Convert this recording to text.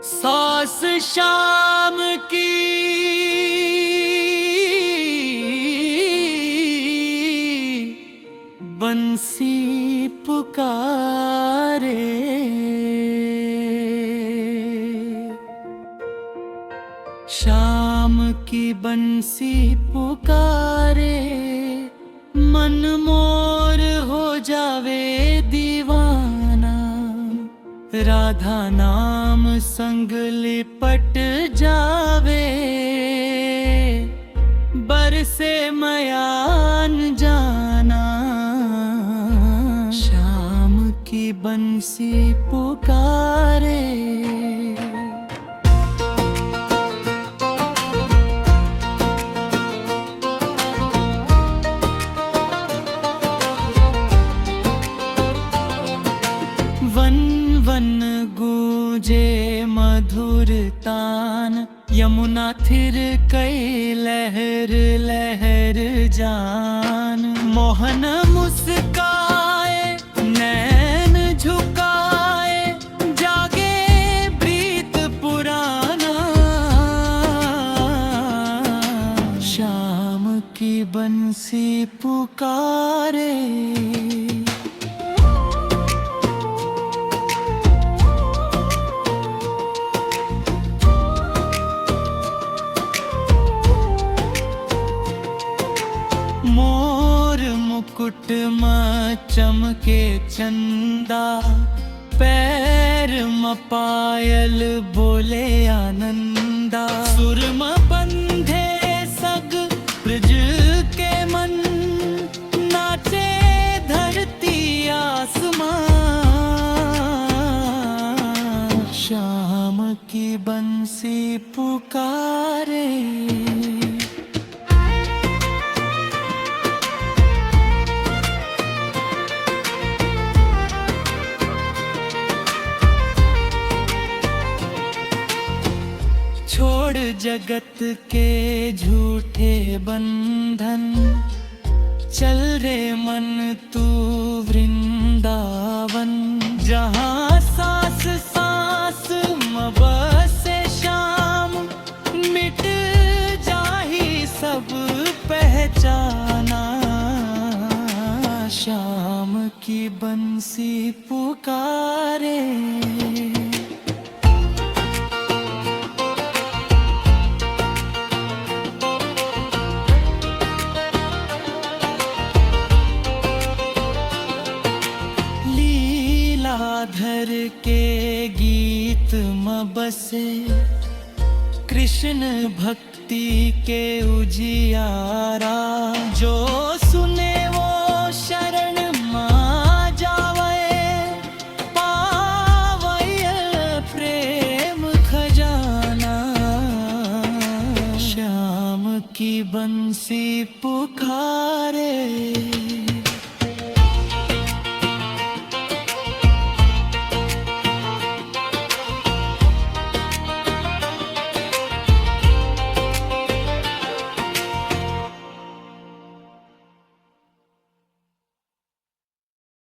सास शाम की बंसी पुकारे, शाम की बंसी पुकारे, मन मोर हो जावे दीवाना, राधा नाम संग लिपट जावे, बरसे मयान जाना, शाम की बंसी पुकारे। वन वन गूंजे मधुर तान, यमुना थिर कई लहर लहर जान, मोहन मुस्काए नैन झुकाए, जागे प्रीत पुराना, शाम की बंसी पुकारे। मोर मुकुट में चमके चंदा, पैर में पायल बोले आनंदा, सुर में बंधे सग ब्रज के मन, नाचे धरती आसमां, शाम की बंसी पुकारे। छोड़ जगत के झूठे बंधन, चल रे मन तू वृंदावन, जहाँ सांस सांस में बसे श्याम, मिट जाही सब पहचाना, शाम की बंसी पुकारे। धर के गीत में बसे, कृष्ण भक्ति के उजियारा, जो सुने वो शरण मा जावे, पावय प्रेम खजाना, श्याम की बंसी पुकारे।